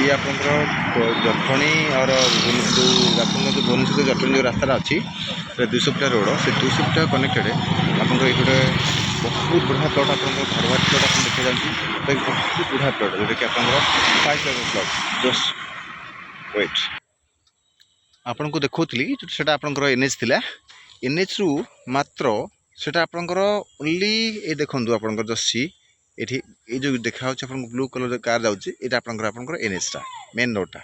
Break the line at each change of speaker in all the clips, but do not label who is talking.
ये आप जटणी और जो भुवनेश्वर जटणी जो रास्ता अच्छी 200 फुट रोड से 200 फुट कनेक्टेड आप गोटे बहुत बढ़िया प्लट आप घरवारी प्लट आप देखा जाऊँगी बहुत बढ़िया प्लट जोटा कि आप 5 लेवल प्लट जस्ट वेट आपन को देखौली सेटा आपनकर एनएच थिला एनएच रु मात्र सेटा आपनकर ओनली ए देखंतु आपनकर जो सी एठी ए जो देखा होछ आपन ब्लू कलर जो कार जाउची एटा आपनकर एनएच टा मेन रोड टा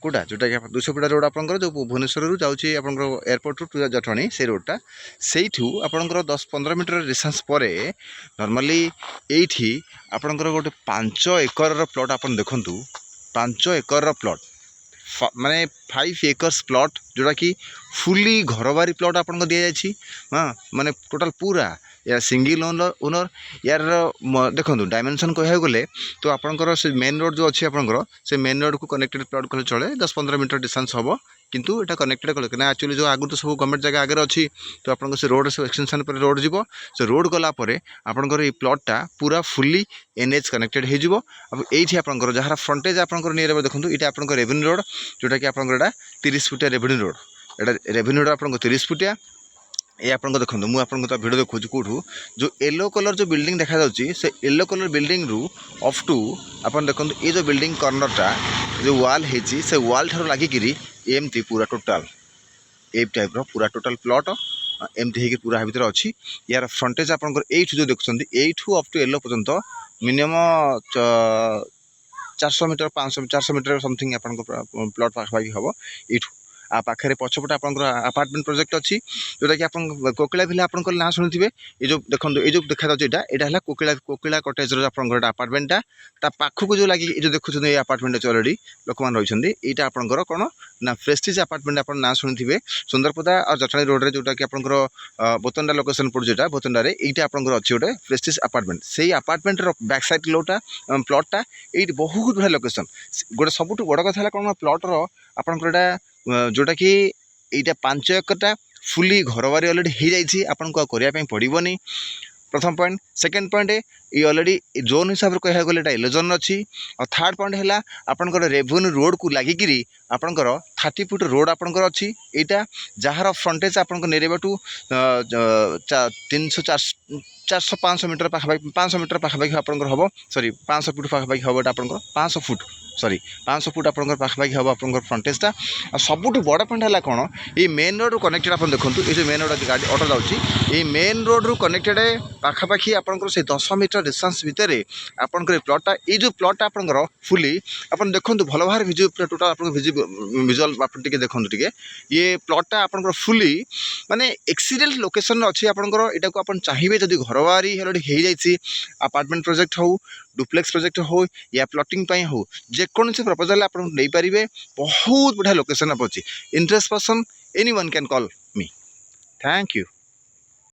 कोटा जोटा कि 200 फुट रोड आपनकर जो भुवनेश्वर रु जाउची आपनकर एयरपोर्ट रु जटणी से रोड टा सेइठू आपनकर 10-15 मीटर डिस्टेंस परे नॉर्मली एठी आपनकर गोटे 5 एकर रो प्लॉट आपन देखंतु 5 एकर रो प्लॉट माने 5 एकर्स प्लॉट जोटा कि फुली घरवारी प्लॉट आपन को दिया जायछि हाँ माने टोटल पूरा या सिंगल ओनर यार देखो डायमेंशन कह गले तो आपंकर से मेन रोड जो अच्छी आपंकर से मेन रोड को कनेक्टेड प्लॉट कले चले 10-15 मीटर डिस्टेंस हम किंतु एटा कनेक्टेड कले ना एक्चुअली जो आगु तो सब गवर्नमेंट जगह आगे अच्छी तो आपन से रोड से एक्सटेंशन पर रोड जीवो से रोड गला परे आपनकर ये प्लॉटटा पूरा फुली एनएच कनेक्टेड हो जिवो अब एठी आपनकर जहार फ्रंटेज आपनकर नियर देखंतु एटा आपनकर रेवेन्यू रोड जोटा कि आपनकर एटा 30 फुटिया रेवेन्यू रोड एटा रेवेन्यू रोड आपनकर 30 फुटिया ये आप देखो मुझे आपको भिड देखो कौटू जो येलो कलर जो बिल्डिंग देखा जाऊँगी से येलो कलर बिल्डिंग रु अप टू आप देखो ये जो बिल्डिंग कर्नरटा जो वाल है से वाल ठार लगिकी एमती पूरा टोटाल ए टाइप पूरा टोटाल प्लॉट एमती हो पूरा भितर अच्छी यार फ्रंटेज आप जो देखुं यू अप टू येलो पर्यंत मिनिमम 400 मीटर 400 मीटर समथिंग आप प्लॉट पाखापाखि हम यू आ पाखे पछपटे आप अपार्टमेंट प्रोजेक्ट अच्छी जोटा कि आप कोकिला भिला आप ना शुणुवे ये जो देखो ये जो देखा यहाँ कोकिला कटेज आप अपार्टमेंटा पाखक जो लगे ये जो देखुं ये अपार्टमेंट अच्छे अलरेडी लोक मैंने रही यहाँ आपंकर कौन ना प्रेस्टिज अपार्टमेंट आप ना शुणुवे सुंदरपदा और जटणी रोड रे जोटा कि आपंकर बोतंडा लोकेशन पड़े बोतंडा ये आपंकर अच्छी गोटे प्रेस्टिज अपार्टमेंट से अपार्टमेंट बैक साइड लोटा प्लॉटा ये बहुत बढ़िया लोकेशन गोटे सबुठ बड़ कथा है कौन प्लॉटर आपंकर जोटा कि यहाँ 5 एकरटा फुली घरवारी अलरेडी हो जाइए आपन को करने पड़ोनी प्रथम पॉइंट सेकेंड पॉइंट ये अलरेडी जोन हिसाब से कह गले येलो जोन अच्छी और थर्ड पॉइंट है आपंकर रेवेन्यू रोड को लगिकी आपंकर 30 फुट रोड आपंकर अच्छी यहाँ जार फ्रंटेज आपन नेरेबाटू 400-500 मीटर पाखापाखि 500 मीटर पाखापाखि आपंकर हम सॉरी 500 फुट पाखापाखि हम आपंकर 500 फुट सॉरी 500 फुट आपंकर पाखापाखि हम आपंकर फ्रंटेजटा और सबुठ बड़ पॉइंट है कौन ये मेन रोड कनेक्टेड आप देखो ये जो मेन रोड गाड़ी ऑटो जाऊँगी मेन रोड रु कनेक्टेड पाखापाखि आपंकर से 10 मीटर डिस्टेंस भितर आपंकर प्लॉटटा ये जो प्लॉटटा आपंकर फुली आप देखो भल भाव विजुअल टोटाल आप विजुअल आप देखो ये प्लॉटटा आपंकर फुली माने एक्सीडेंट लोकेशन अच्छी आपंकर यहाँ को आप चाहिए जब घरवारी हो जाए अपार्टमेंट प्रोजेक्ट हो डुप्लेक्स प्रोजेक्ट हो या प्लॉटिंग हो जेकोसी प्रपोजल आप नहीं पारे बहुत बढ़िया लोकेशन अच्छी interest person any one can call me thank you.